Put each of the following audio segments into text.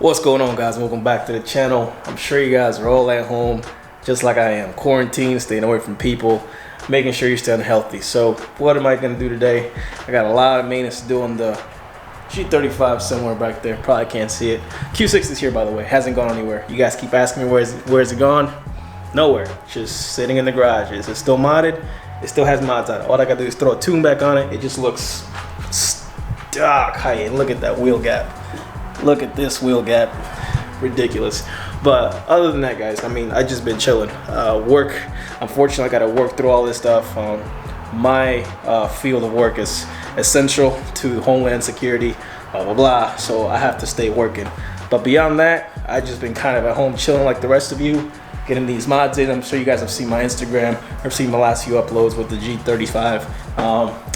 What's going on, guys? Welcome back to the channel. I'm sure you guys are all at home just like I am, quarantined, staying away from people, making sure you're staying healthy. So what am I going to do today? I got a lot of maintenance to do on the G35 somewhere back there. Probably can't see it. Q60 is here, by the way. Hasn't gone anywhere. You guys keep asking me where's it gone? Nowhere. Just sitting in the garage. Is it still modded? It still has mods on it. All I got to do is throw a tune back on it. It just looks stock high. Look at that wheel gap. Look at this wheel gap. Ridiculous. But other than that, guys, I mean, I just been chilling. Work, unfortunately, I got to work through all this stuff. My field of work is essential to Homeland Security, blah, blah, blah. So I have to stay working. But beyond that, I just been kind of at home chilling like the rest of you, getting these mods in. I'm sure you guys have seen my Instagram or seen my last few uploads with the G35.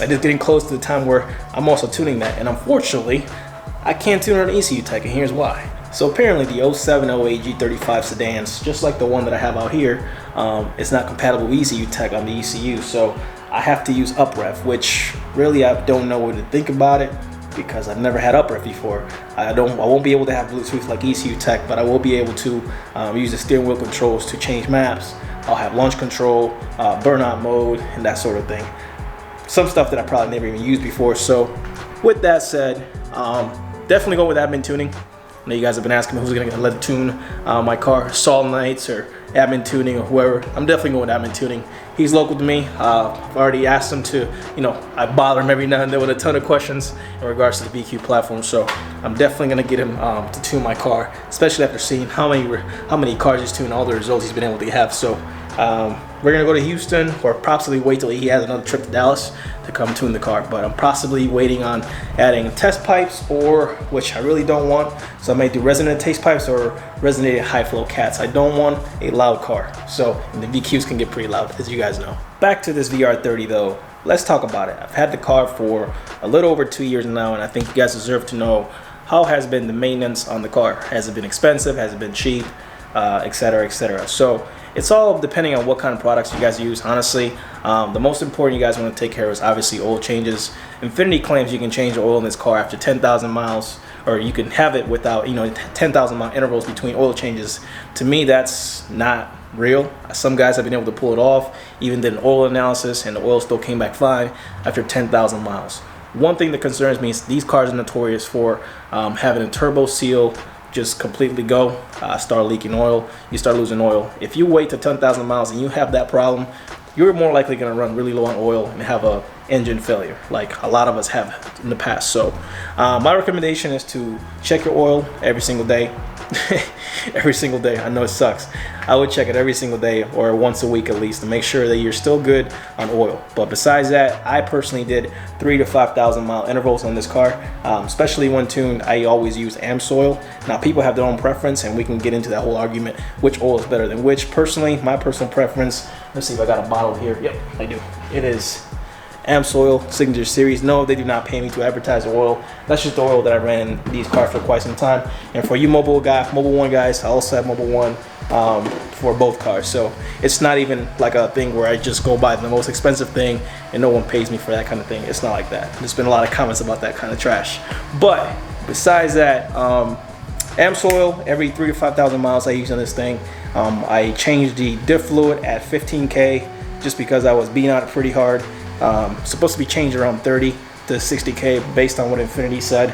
And it's getting close to the time where I'm also tuning that. And unfortunately, I can't tune on ECU Tech, and here's why. So apparently the 07, 08 G35 sedans, just like the one that I have out here, it's not compatible with ECU Tech on the ECU. So I have to use upref, which really I don't know what to think about it because I've never had upref before. I won't be able to have Bluetooth like ECU Tech, but I will be able to use the steering wheel controls to change maps. I'll have launch control, burnout mode, and that sort of thing. Some stuff that I probably never even used before. So with that said, definitely go with admin tuning. I know you guys have been asking me who's gonna let it tune my car, Saul Knights or admin tuning or whoever. I'm definitely going with admin tuning. He's local to me. I've already asked him to, I bother him every now and then with a ton of questions in regards to the BQ platform. So I'm definitely gonna get him to tune my car, especially after seeing how many cars he's tuned, all the results he's been able to have. So we're gonna go to Houston, or possibly wait till he has another trip to Dallas to come tune the car. But I'm possibly waiting on adding test pipes, or which I really don't want. So I may do resonated taste pipes or resonated high flow cats. I don't want a loud car. So and the VQs can get pretty loud, as you guys know. Back to this VR30 though. Let's talk about it. I've had the car for a little over 2 years now, and I think you guys deserve to know how has been the maintenance on the car. Has it been expensive? Has it been cheap? Etc. etc. So it's all depending on what kind of products you guys use. Honestly, the most important you guys want to take care of is obviously oil changes. Infinity claims you can change the oil in this car after 10,000 miles, or you can have it without 10,000 mile intervals between oil changes. To me, that's not real. Some guys have been able to pull it off, even did an oil analysis, and the oil still came back fine after 10,000 miles. One thing that concerns me is these cars are notorious for having a turbo seal just completely go, start leaking oil, you start losing oil. If you wait to 10,000 miles and you have that problem, you're more likely going to run really low on oil and have a engine failure, like a lot of us have in the past. So my recommendation is to check your oil every single day. Every single day. I know it sucks. I would check it every single day or once a week at least to make sure that you're still good on oil. But besides that, I personally did 3,000 to 5,000 mile intervals on this car, especially when tuned. I always use AMSOIL. Now people have their own preference, and we can get into that whole argument which oil is better than which. Personally, my personal preference, let's see if I got a bottle here. Yep, I do. It is AMSOIL Signature Series. No, they do not pay me to advertise the oil. That's just the oil that I ran in these cars for quite some time. And for you Mobile One guys, I also have Mobile One for both cars. So it's not even like a thing where I just go buy the most expensive thing and no one pays me for that kind of thing. It's not like that. There's been a lot of comments about that kind of trash. But besides that, AMSOIL, every 3,000 to 5,000 miles I use on this thing. I changed the diff fluid at 15K just because I was beating on it pretty hard. Supposed to be changed around 30 to 60K based on what Infinity said.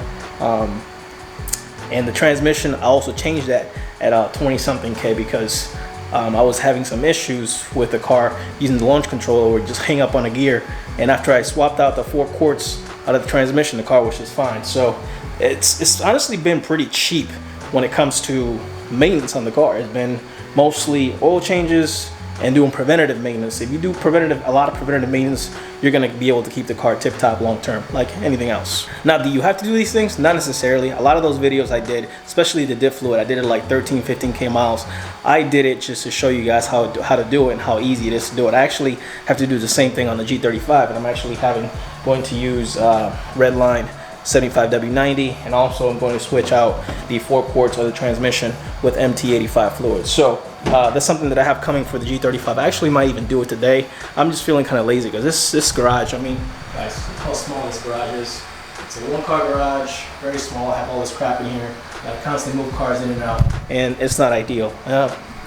And the transmission, I also changed that at 20 something K because I was having some issues with the car using the launch control or just hang up on a gear. And after I swapped out the 4 quarts out of the transmission, the car was just fine. So it's honestly been pretty cheap when it comes to maintenance on the car. It's been mostly oil changes and doing preventative maintenance. If you do a lot of preventative maintenance, you're gonna be able to keep the car tip-top long-term, like anything else. Now, do you have to do these things? Not necessarily. A lot of those videos I did, especially the diff fluid, I did it like 13, 15K miles. I did it just to show you guys how to do it and how easy it is to do it. I actually have to do the same thing on the G35, and I'm actually going to use Redline 75W90, and also I'm going to switch out the 4 quarts of the transmission with MT85 fluid. So that's something that I have coming for the G35. I actually might even do it today. I'm just feeling kind of lazy because this garage, I mean, guys, how small this garage is. It's a one-car garage, very small. I have all this crap in here. I constantly move cars in and out, and it's not ideal.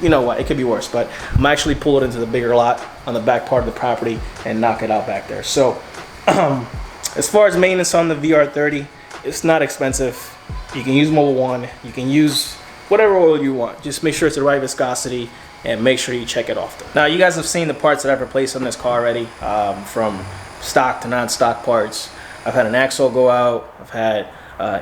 You know what? It could be worse, but I'm actually pull it into the bigger lot on the back part of the property and knock it out back there. So, as far as maintenance on the VR30, it's not expensive. You can use Mobil 1. You can use whatever oil you want. Just make sure it's the right viscosity and make sure you check it often. Now, you guys have seen the parts that I've replaced on this car already, from stock to non-stock parts. I've had an axle go out. I've had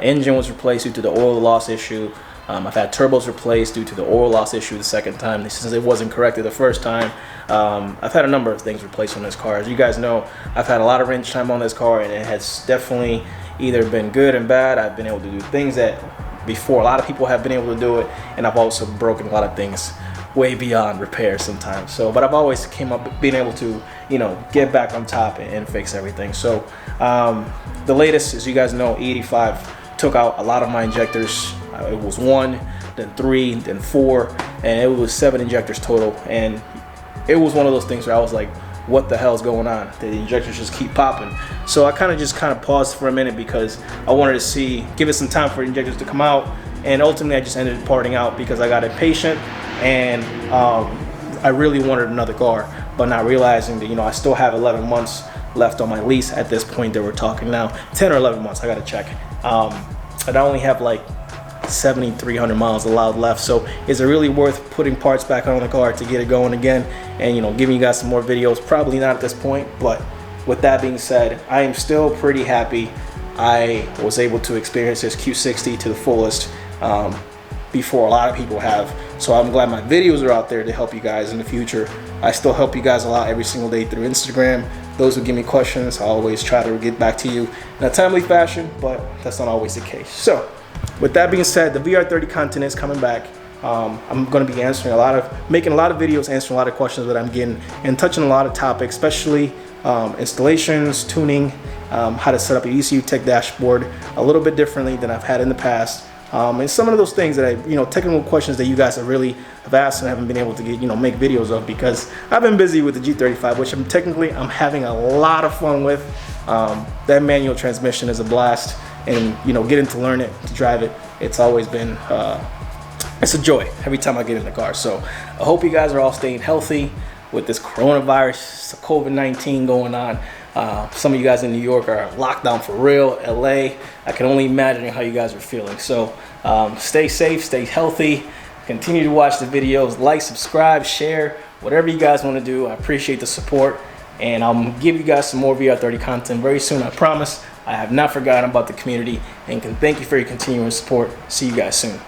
engine was replaced due to the oil loss issue. I've had turbos replaced due to the oil loss issue the second time, since it wasn't corrected the first time. I've had a number of things replaced on this car. As you guys know, I've had a lot of range time on this car, and it has definitely either been good and bad. I've been able to do things that before a lot of people have been able to do it, and I've also broken a lot of things way beyond repair sometimes. So, but I've always came up being able to, you know, get back on top and fix everything. So, the latest, as you guys know, E85 took out a lot of my injectors. It was 1, then 3, then 4, and it was 7 injectors total. And it was one of those things where I was like, what the hell is going on? The injectors just keep popping. So I kind of paused for a minute because I wanted to see, give it some time for injectors to come out. And ultimately I just ended up parting out because I got impatient, and I really wanted another car, but not realizing that, you know, I still have 11 months left on my lease at this point that we're talking now. 10 or 11 months, I gotta check. And I only have like 7,300 miles allowed left. So is it really worth putting parts back on the car to get it going again and, you know, giving you guys some more videos? Probably not at this point. But with that being said, I am still pretty happy I was able to experience this Q60 to the fullest before a lot of people have. So I'm glad my videos are out there to help you guys in the future. I still help you guys a lot every single day through Instagram. Those who give me questions, I always try to get back to you in a timely fashion, but that's not always the case. So with that being said, the VR30 content is coming back. I'm going to be making a lot of videos, answering a lot of questions that I'm getting, and touching a lot of topics, especially installations, tuning, how to set up a ECU Tech dashboard a little bit differently than I've had in the past. And some of those things that technical questions that you guys have asked and haven't been able to make videos of, because I've been busy with the G35, which I'm having a lot of fun with. That manual transmission is a blast, and getting to learn it, to drive it, it's always been it's a joy every time I get in the car. So I hope you guys are all staying healthy with this coronavirus, COVID-19 going on. Some of you guys in New York are locked down for real. LA, I can only imagine how you guys are feeling. So stay safe, stay healthy, continue to watch the videos, like, subscribe, share, whatever you guys want to do. I appreciate the support, and I'll give you guys some more VR30 content very soon, I promise. I have not forgotten about the community, and can thank you for your continuing support. See you guys soon.